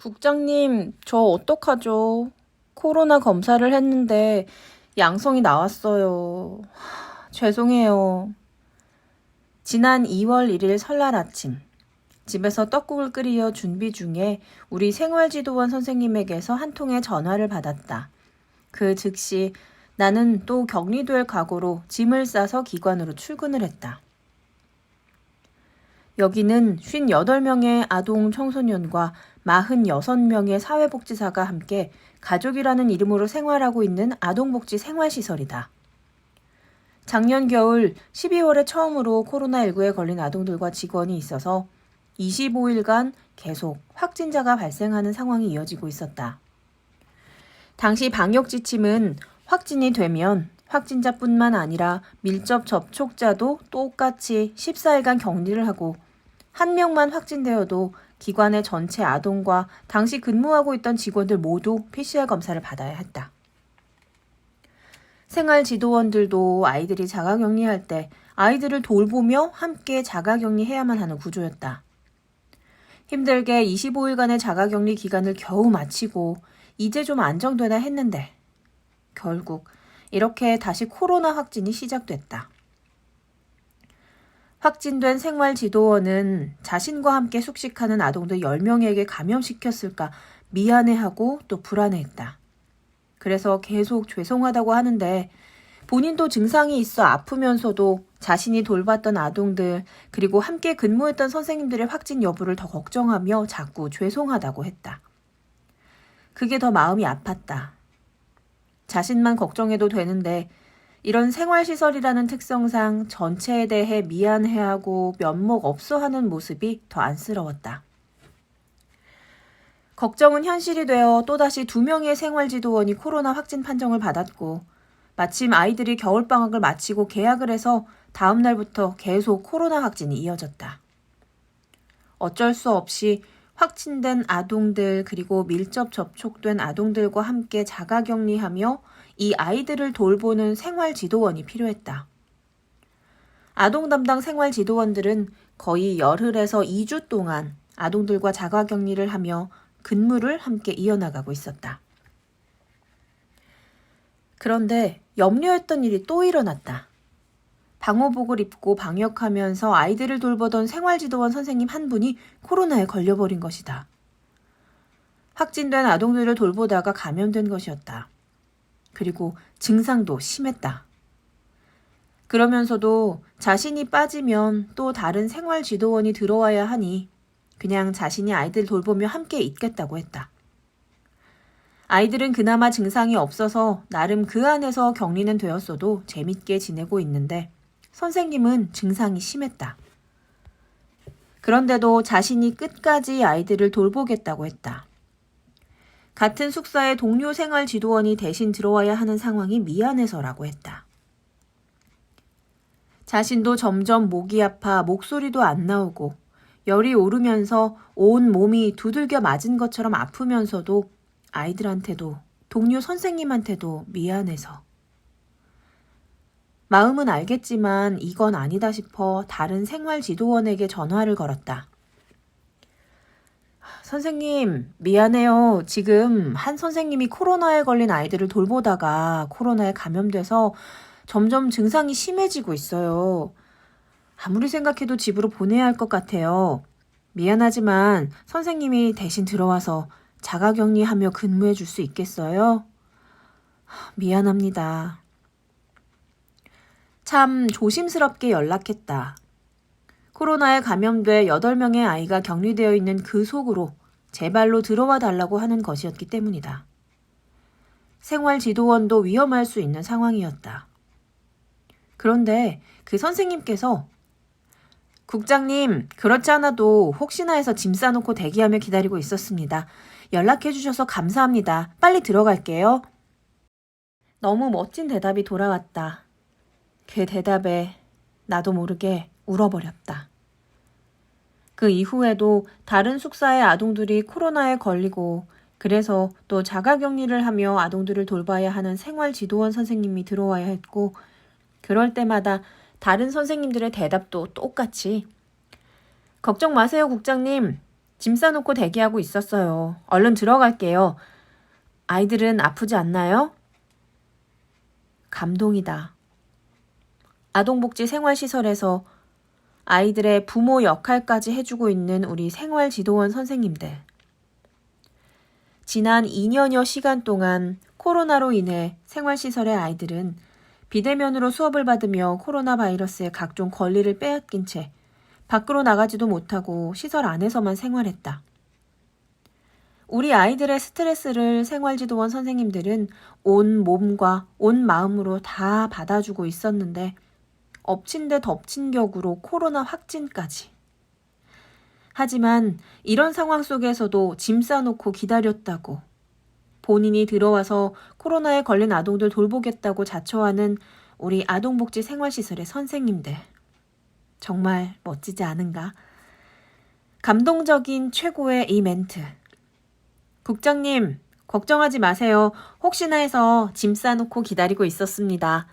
국장님, 저 어떡하죠? 코로나 검사를 했는데 양성이 나왔어요. 죄송해요. 지난 2월 1일 설날 아침, 집에서 떡국을 끓이려 준비 중에 우리 생활지도원 선생님에게서 한 통의 전화를 받았다. 그 즉시 나는 또 격리될 각오로 짐을 싸서 기관으로 출근을 했다. 여기는 58명의 아동 청소년과 46명의 사회복지사가 함께 가족이라는 이름으로 생활하고 있는 아동복지 생활시설이다. 작년 겨울 12월에 처음으로 코로나19에 걸린 아동들과 직원이 있어서 25일간 계속 확진자가 발생하는 상황이 이어지고 있었다. 당시 방역 지침은 확진이 되면 확진자뿐만 아니라 밀접 접촉자도 똑같이 14일간 격리를 하고 한 명만 확진되어도 기관의 전체 아동과 당시 근무하고 있던 직원들 모두 PCR 검사를 받아야 했다. 생활지도원들도 아이들이 자가격리할 때 아이들을 돌보며 함께 자가격리해야만 하는 구조였다. 힘들게 25일간의 자가격리 기간을 겨우 마치고 이제 좀 안정되나 했는데 결국 이렇게 다시 코로나 확진이 시작됐다. 확진된 생활지도원은 자신과 함께 숙식하는 아동들 10명에게 감염시켰을까 미안해하고 또 불안해했다. 그래서 계속 죄송하다고 하는데 본인도 증상이 있어 아프면서도 자신이 돌봤던 아동들 그리고 함께 근무했던 선생님들의 확진 여부를 더 걱정하며 자꾸 죄송하다고 했다. 그게 더 마음이 아팠다. 자신만 걱정해도 되는데 이런 생활시설이라는 특성상 전체에 대해 미안해하고 면목 없어하는 모습이 더 안쓰러웠다. 걱정은 현실이 되어 또다시 2명의 생활지도원이 코로나 확진 판정을 받았고 마침 아이들이 겨울방학을 마치고 개학을 해서 다음 날부터 계속 코로나 확진이 이어졌다. 어쩔 수 없이 확진된 아동들 그리고 밀접 접촉된 아동들과 함께 자가격리하며 이 아이들을 돌보는 생활지도원이 필요했다. 아동 담당 생활지도원들은 거의 열흘에서 2주 동안 아동들과 자가격리를 하며 근무를 함께 이어나가고 있었다. 그런데 염려했던 일이 또 일어났다. 방호복을 입고 방역하면서 아이들을 돌보던 생활지도원 선생님 한 분이 코로나에 걸려버린 것이다. 확진된 아동들을 돌보다가 감염된 것이었다. 그리고 증상도 심했다. 그러면서도 자신이 빠지면 또 다른 생활지도원이 들어와야 하니 그냥 자신이 아이들 돌보며 함께 있겠다고 했다. 아이들은 그나마 증상이 없어서 나름 그 안에서 격리는 되었어도 재밌게 지내고 있는데 선생님은 증상이 심했다. 그런데도 자신이 끝까지 아이들을 돌보겠다고 했다. 같은 숙사의 동료 생활지도원이 대신 들어와야 하는 상황이 미안해서라고 했다. 자신도 점점 목이 아파 목소리도 안 나오고 열이 오르면서 온 몸이 두들겨 맞은 것처럼 아프면서도 아이들한테도 동료 선생님한테도 미안해서. 마음은 알겠지만 이건 아니다 싶어 다른 생활지도원에게 전화를 걸었다. 선생님, 미안해요. 지금 한 선생님이 코로나에 걸린 아이들을 돌보다가 코로나에 감염돼서 점점 증상이 심해지고 있어요. 아무리 생각해도 집으로 보내야 할 것 같아요. 미안하지만 선생님이 대신 들어와서 자가격리하며 근무해 줄 수 있겠어요? 미안합니다. 참 조심스럽게 연락했다. 코로나에 감염돼 8명의 아이가 격리되어 있는 그 속으로 제발로 들어와 달라고 하는 것이었기 때문이다. 생활지도원도 위험할 수 있는 상황이었다. 그런데 그 선생님께서 국장님, 그렇지 않아도 혹시나 해서 짐 싸놓고 대기하며 기다리고 있었습니다. 연락해 주셔서 감사합니다. 빨리 들어갈게요. 너무 멋진 대답이 돌아왔다. 그 대답에 나도 모르게 울어버렸다. 그 이후에도 다른 숙사의 아동들이 코로나에 걸리고 그래서 또 자가격리를 하며 아동들을 돌봐야 하는 생활지도원 선생님이 들어와야 했고 그럴 때마다 다른 선생님들의 대답도 똑같이 걱정 마세요, 국장님. 짐 싸놓고 대기하고 있었어요. 얼른 들어갈게요. 아이들은 아프지 않나요? 감동이다. 아동복지 생활시설에서 아이들의 부모 역할까지 해주고 있는 우리 생활지도원 선생님들. 지난 2년여 시간 동안 코로나로 인해 생활시설의 아이들은 비대면으로 수업을 받으며 코로나 바이러스의 각종 권리를 빼앗긴 채 밖으로 나가지도 못하고 시설 안에서만 생활했다. 우리 아이들의 스트레스를 생활지도원 선생님들은 온 몸과 온 마음으로 다 받아주고 있었는데 엎친 데 덮친 격으로 코로나 확진까지. 하지만 이런 상황 속에서도 짐 싸놓고 기다렸다고 본인이 들어와서 코로나에 걸린 아동들 돌보겠다고 자처하는 우리 아동복지 생활시설의 선생님들. 정말 멋지지 않은가? 감동적인 최고의 이 멘트. 국장님, 걱정하지 마세요. 혹시나 해서 짐 싸놓고 기다리고 있었습니다.